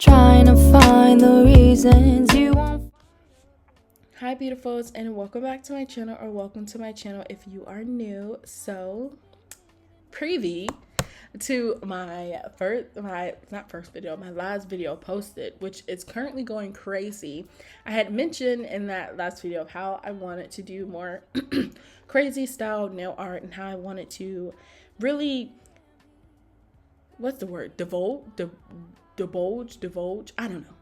trying to find the reasons you won't. Hi beautifuls, and welcome back to my channel, or welcome to my channel if you are new. So preview to my last video posted, which is currently going crazy. I had mentioned in that last video of how I wanted to do more crazy style nail art and how I wanted to really, what's the word, divulge, I don't know,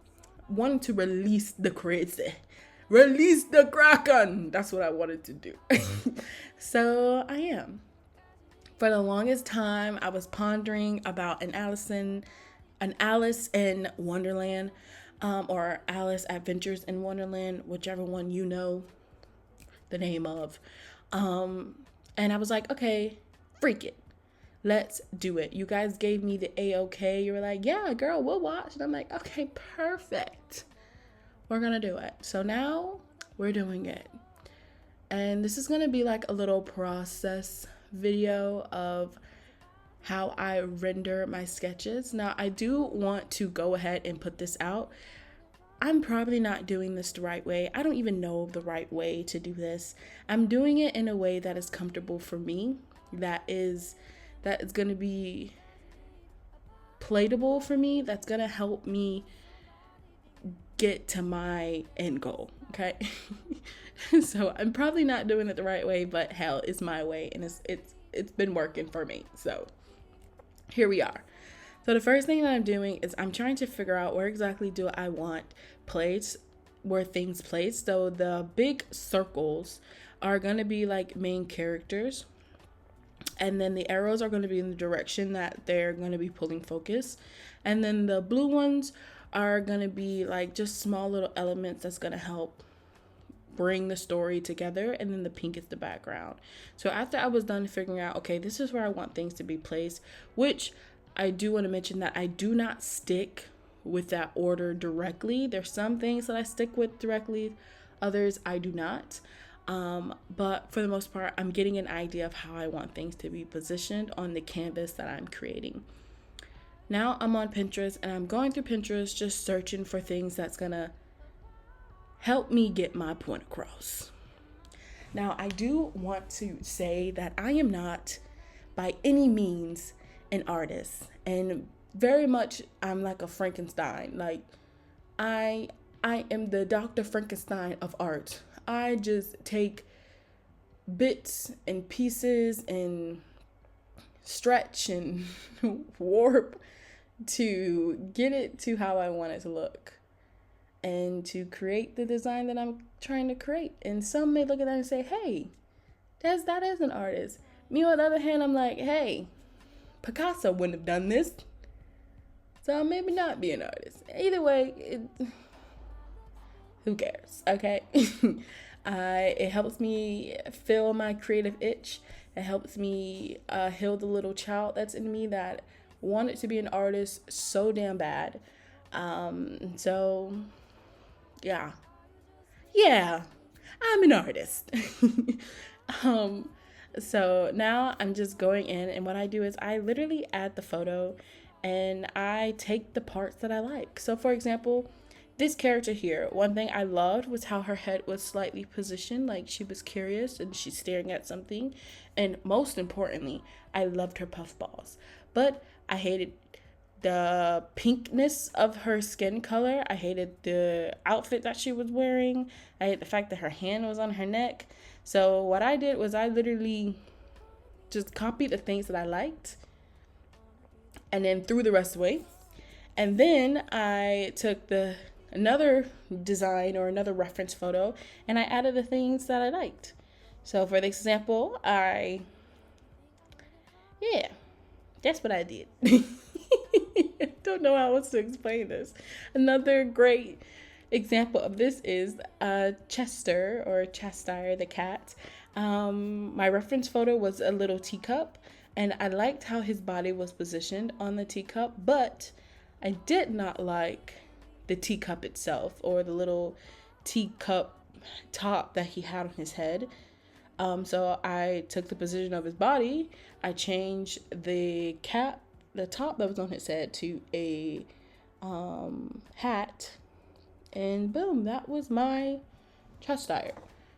wanted to release the crazy. Release the Kraken. That's what I wanted to do. So I am. For the longest time, I was pondering about an Alice in Wonderland, or Alice Adventures in Wonderland, whichever one you know the name of. And I was like, okay, freak it. Let's do it. You guys gave me the A-OK. You were like, yeah, girl, we'll watch. And I'm like, okay, perfect. We're gonna do it. So now we're doing it. And this is gonna be like a little process video of how I render my sketches. Now I do want to go ahead and put this out. I'm probably not doing this the right way. I don't even know the right way to do this. I'm doing it in a way that is comfortable for me, that is gonna be playable for me, that's gonna help me get to my end goal. Okay. So I'm probably not doing it the right way, but hell, it's my way, and it's been working for me. So here we are. So the first thing that I'm doing is I'm trying to figure out where exactly do I want plates, where things placed. So the big circles are going to be like main characters, and then the arrows are going to be in the direction that they're going to be pulling focus, and then the blue ones are going to be like just small little elements that's going to help bring the story together, and then the pink is the background. So after I was done figuring out, okay, this is where I want things to be placed, which I do want to mention that I do not stick with that order directly. There's some things that I stick with directly, others I do not. But for the most part, I'm getting an idea of how I want things to be positioned on the canvas that I'm creating. Now I'm on Pinterest, and I'm going through Pinterest just searching for things that's gonna help me get my point across. Now I do want to say that I am not by any means an artist, and very much I'm like a Frankenstein. Like I am the Dr. Frankenstein of art. I just take bits and pieces and stretch and warp to get it to how I want it to look and to create the design that I'm trying to create. And some may look at that and say, hey, that is an artist. Me, on the other hand, I'm like, hey, Picasso wouldn't have done this, so I'll maybe not be an artist. Either way, who cares, okay? It helps me fill my creative itch. It helps me heal the little child that's in me that wanted to be an artist so damn bad. So yeah, I'm an artist. So now I'm just going in, and what I do is I literally add the photo and I take the parts that I like. So for example, this character here, one thing I loved was how her head was slightly positioned, like she was curious and she's staring at something. And most importantly, I loved her puffballs, but I hated the pinkness of her skin color. I hated the outfit that she was wearing. I hated the fact that her hand was on her neck. So what I did was I literally just copied the things that I liked and then threw the rest away. And then I took another design or another reference photo, and I added the things that I liked. So for this example, that's what I did. I don't know how else to explain this. Another great example of this is Chester the cat. My reference photo was a little teacup, and I liked how his body was positioned on the teacup, but I did not like the teacup itself, or the little teacup top that he had on his head. So I took the position of his body. I changed the top that was on his head to a hat, and boom, that was my chest tire.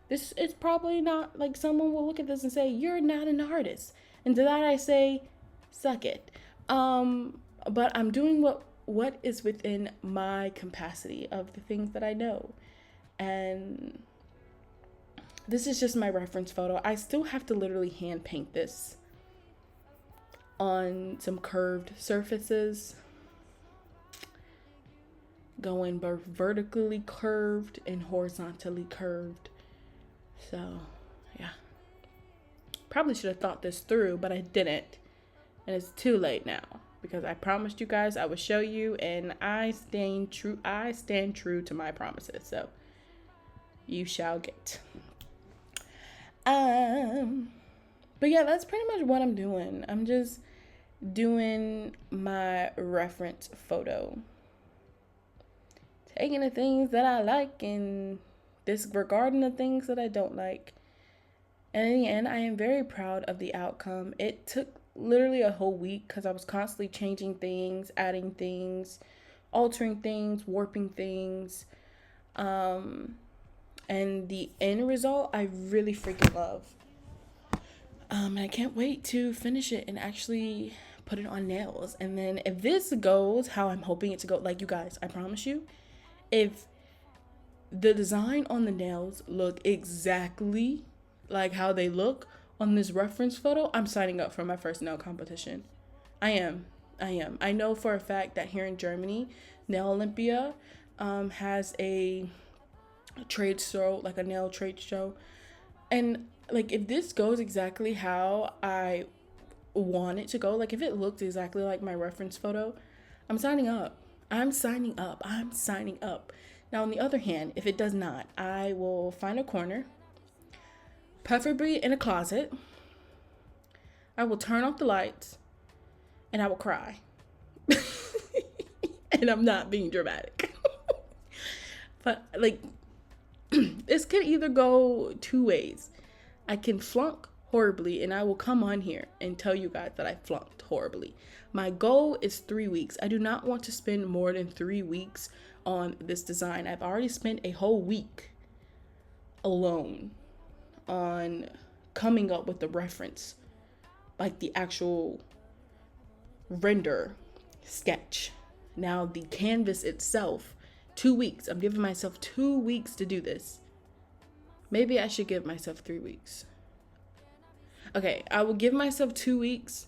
This is probably not like someone will look at this and say, "You're not an artist." And to that I say, suck it. But I'm doing what is within my capacity of the things that I know. And this is just my reference photo. I still have to literally hand paint this on some curved surfaces, going both vertically curved and horizontally curved. So yeah, probably should have thought this through, but I didn't, and it's too late now, because I promised you guys I would show you, and I stand true to my promises. So you shall get. But yeah, that's pretty much what I'm doing. I'm just doing my reference photo, taking the things that I like and disregarding the things that I don't like. And in the end, I am very proud of the outcome. It took literally a whole week because I was constantly changing things, adding things, altering things, warping things. And the end result, I really freaking love. And I can't wait to finish it and actually put it on nails. And then if this goes how I'm hoping it to go, like, you guys, I promise you, if the design on the nails look exactly like how they look on this reference photo, I'm signing up for my first nail competition. I am. I know for a fact that here in Germany, Nail Olympia has a trade show, like a nail trade show. And like, if this goes exactly how I want it to go, like if it looks exactly like my reference photo, I'm signing up. I'm signing up. Now, on the other hand, if it does not, I will find a corner, preferably in a closet. I will turn off the lights and I will cry. And I'm not being dramatic. But like, this could either go two ways. I can flunk horribly, and I will come on here and tell you guys that I flunked horribly. My goal is 3 weeks. I do not want to spend more than 3 weeks on this design. I've already spent a whole week alone on coming up with the reference, like the actual render sketch. Now the canvas itself, 2 weeks. I'm giving myself 2 weeks to do this. Maybe I should give myself 3 weeks. Okay, I will give myself 2 weeks.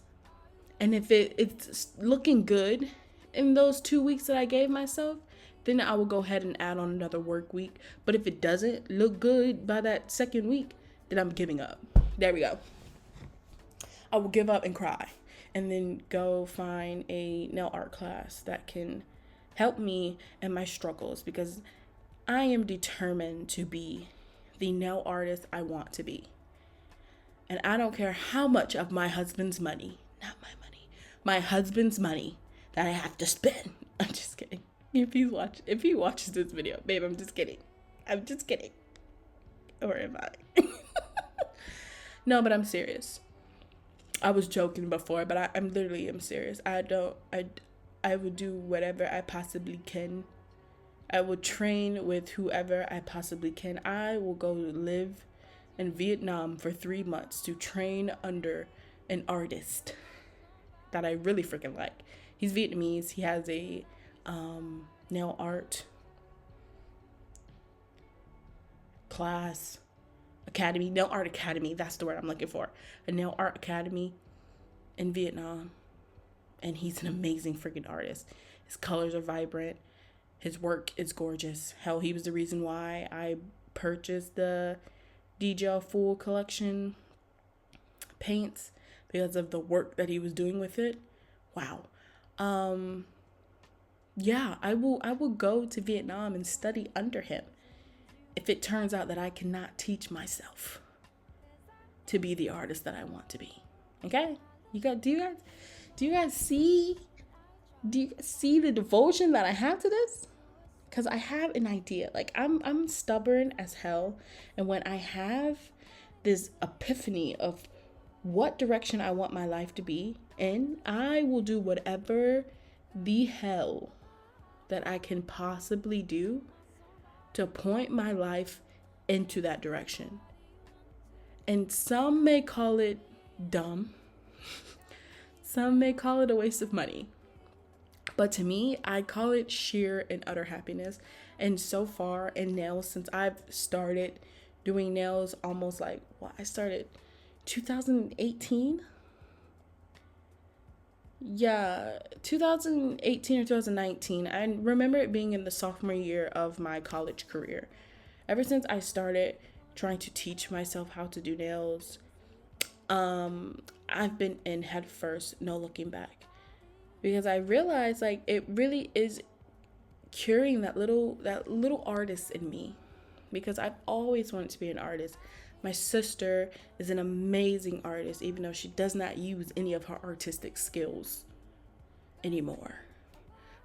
And if it's looking good in those 2 weeks that I gave myself, then I will go ahead and add on another work week. But if it doesn't look good by that second week, then I'm giving up. There we go. I will give up and cry. And then go find a nail art class that can help me in my struggles, because I am determined to be the nail artist I want to be. And I don't care how much of my husband's money, not my money, my husband's money that I have to spend. I'm just kidding. If he watches this video, babe, I'm just kidding. Or am I? No, but I'm serious. I was joking before, but I'm literally serious. I would do whatever I possibly can. I will train with whoever I possibly can. I will go live in Vietnam for 3 months to train under an artist that I really freaking like. He's Vietnamese. He has a nail art class academy, nail art academy. That's the word I'm looking for. A nail art academy in Vietnam. And he's an amazing freaking artist. His colors are vibrant. His work is gorgeous. Hell, he was the reason why I purchased the DGL Full Collection paints, because of the work that he was doing with it. Wow. Yeah, I will go to Vietnam and study under him if it turns out that I cannot teach myself to be the artist that I want to be. Okay? Do you guys see the devotion that I have to this? Because I have an idea. Like, I'm stubborn as hell, and when I have this epiphany of what direction I want my life to be in, I will do whatever the hell that I can possibly do to point my life into that direction. And some may call it dumb. Some may call it a waste of money. But to me, I call it sheer and utter happiness. And so far in nails, since I've started doing nails almost like, I started 2018. Yeah, 2018 or 2019. I remember it being in the sophomore year of my college career. Ever since I started trying to teach myself how to do nails, I've been in head first, no looking back. Because I realized like it really is curing that little artist in me. Because I've always wanted to be an artist. My sister is an amazing artist, even though she does not use any of her artistic skills anymore.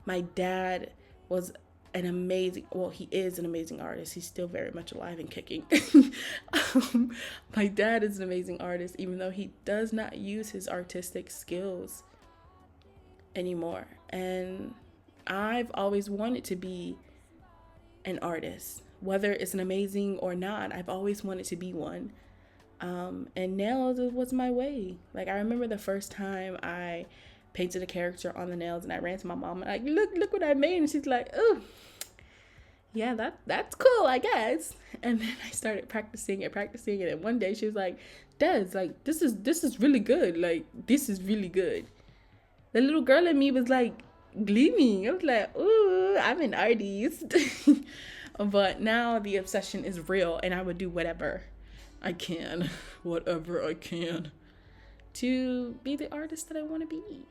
My dad was he is an amazing artist. He's still very much alive and kicking. My dad is an amazing artist, even though he does not use his artistic skills anymore. And I've always wanted to be an artist, whether it's an amazing or not. I've always wanted to be one. And nails was my way. Like, I remember the first time I painted a character on the nails, and I ran to my mom and like, look what I made. And she's like, oh, yeah, that's cool, I guess. And then I started practicing. And then one day she was like, Des, like, this is really good. Like, this is really good. The little girl in me was like gleaming. I was like, ooh, I'm an artist. But now the obsession is real, and I would do whatever I can to be the artist that I want to be.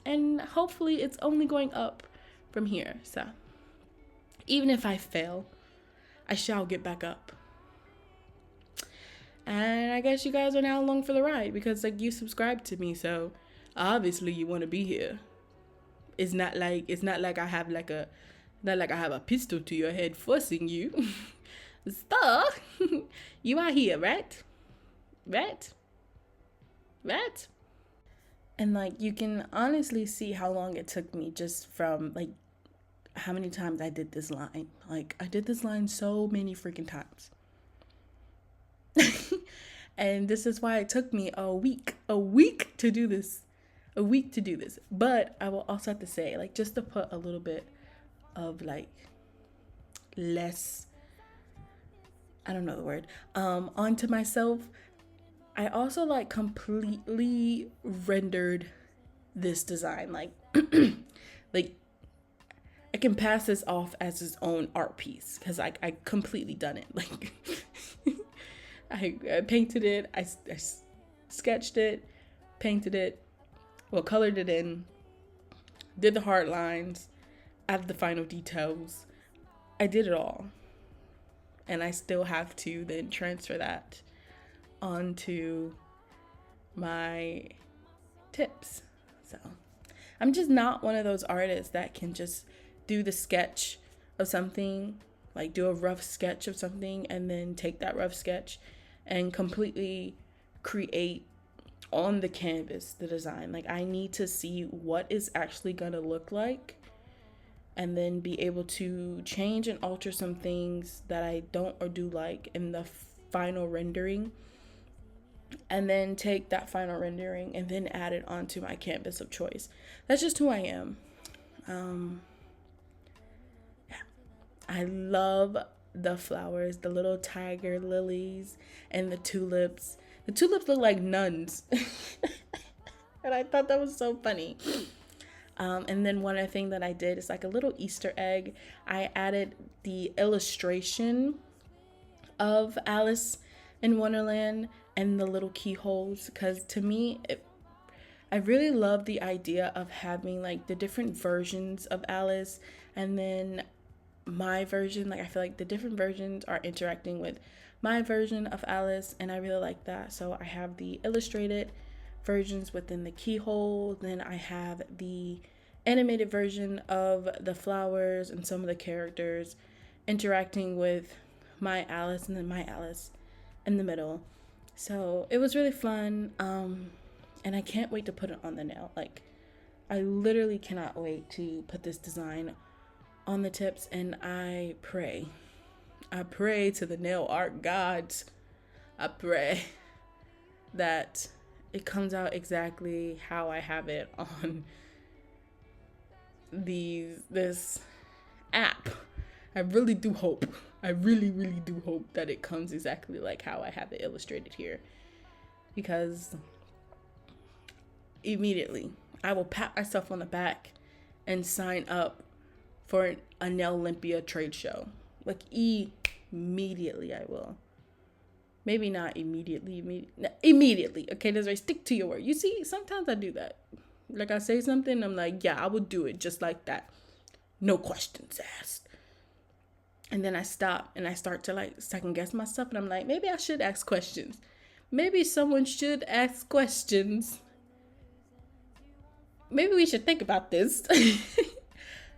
And hopefully it's only going up from here. So even if I fail, I shall get back up. And I guess you guys are now along for the ride because like you subscribed to me, so obviously you want to be here. It's not like I have a pistol to your head forcing you. So you are here, right? And like you can honestly see how long it took me just from like how many times I did this line. Like I did this line so many freaking times. And this is why it took me a week to do this. But I will also have to say, like, just to put a little bit of like less, I don't know the word, onto myself, I also like completely rendered this design. Like like I can pass this off as its own art piece because I completely done it. Like I painted it, I sketched it, painted it, colored it in, did the hard lines, added the final details. I did it all. And I still have to then transfer that onto my tips. So I'm just not one of those artists that can just do the sketch of something, like do a rough sketch of something and then take that rough sketch and completely create on the canvas the design. Like I need to see what is actually gonna look like and then be able to change and alter some things that I don't or do like in the final rendering, and then take that final rendering and then add it onto my canvas of choice. That's just who I am. I love the flowers, the little tiger lilies and the tulips. The tulips look like nuns. And I thought that was so funny. And then one other thing that I did is like a little Easter egg. I added the illustration of Alice in Wonderland and the little keyholes, because to me, I really love the idea of having like the different versions of Alice and then my version. Like I feel like the different versions are interacting with my version of Alice, and I really like that. So I have the illustrated versions within the keyhole, then I have the animated version of the flowers and some of the characters interacting with my Alice, and then my Alice in the middle. So it was really fun, and I can't wait to put it on the nail. Like I literally cannot wait to put this design on the tips, and I pray to the nail art gods. I pray that it comes out exactly how I have it on this app. I really do hope. I really do hope that it comes exactly like how I have it illustrated here, because immediately I will pat myself on the back and sign up for a Nail Olympia trade show. Like immediately I will. Maybe not immediately. Okay, that's right. Stick to your word. You see, sometimes I do that. Like I say something, I'm like, yeah, I will do it just like that. No questions asked. And then I stop and I start to like second guess myself, and I'm like, maybe I should ask questions. Maybe someone should ask questions. Maybe we should think about this.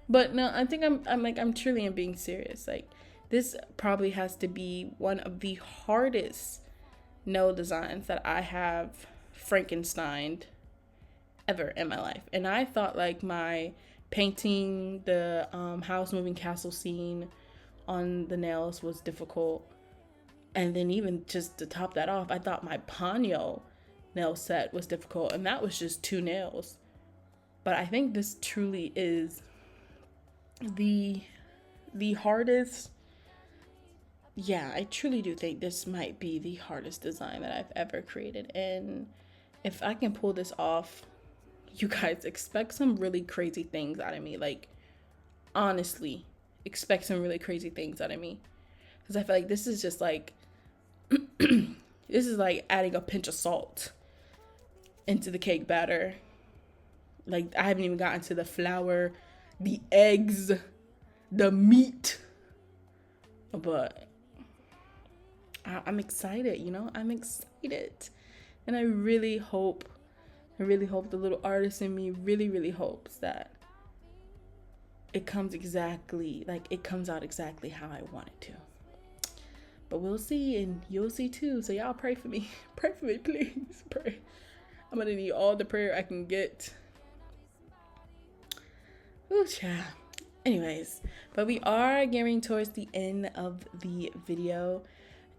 But no, I think I'm truly being serious. Like, this probably has to be one of the hardest nail designs that I have Frankensteined ever in my life. And I thought like my painting the house moving castle scene on the nails was difficult. And then even just to top that off, I thought my Ponyo nail set was difficult, and that was just 2 nails. But I think this truly is the hardest. Yeah, I truly do think this might be the hardest design that I've ever created. And if I can pull this off, you guys expect some really crazy things out of me. Like, honestly, expect some really crazy things out of me. Because I feel like this is just like, this is like adding a pinch of salt into the cake batter. Like, I haven't even gotten to the flour, the eggs, the meat. But I'm excited, you know? I'm excited. And I really hope the little artist in me really hopes that it comes out exactly how I want it to. But we'll see, and you'll see too. So y'all pray for me. Pray for me, please. Pray. I'm gonna need all the prayer I can get. Ooh, child. Anyways, but we are gearing towards the end of the video.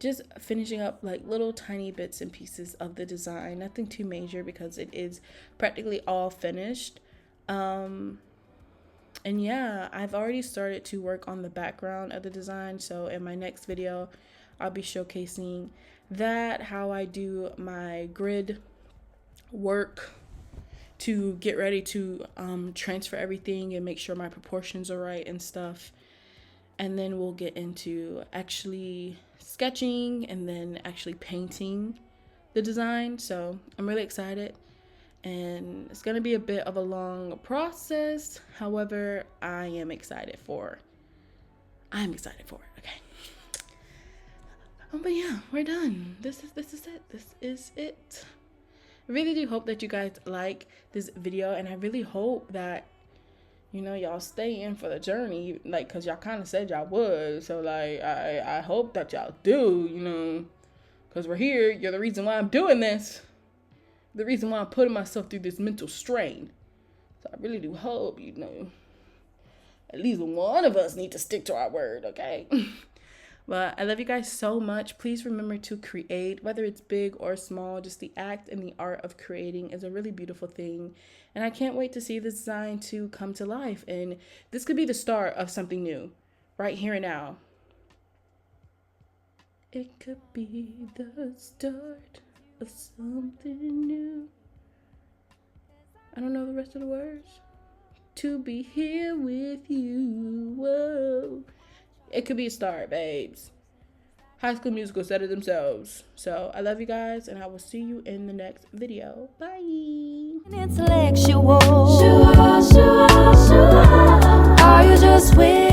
Just finishing up like little tiny bits and pieces of the design. Nothing too major because it is practically all finished. And yeah, I've already started to work on the background of the design. So in my next video, I'll be showcasing that, how I do my grid work to get ready to transfer everything and make sure my proportions are right and stuff. And then we'll get into actually sketching and then actually painting the design. So I'm really excited, and it's gonna be a bit of a long process. However, I'm excited for it. Okay. But yeah, we're done. This is it. I really do hope that you guys like this video, and I really hope that, you know, y'all stay in for the journey, like, because y'all kind of said y'all would. So like, I hope that y'all do, you know, because we're here. You're the reason why I'm doing this, the reason why I'm putting myself through this mental strain. So I really do hope, you know, at least one of us need to stick to our word, okay? But I love you guys so much. Please remember to create, whether it's big or small. Just the act and the art of creating is a really beautiful thing. And I can't wait to see this design to come to life. And this could be the start of something new, right here and now. It could be the start of something new. I don't know the rest of the words. To be here with you. Whoa. It could be a start, babes. High School Musical said it themselves. So I love you guys, and I will see you in the next video. Bye. Intellectual. Are you just with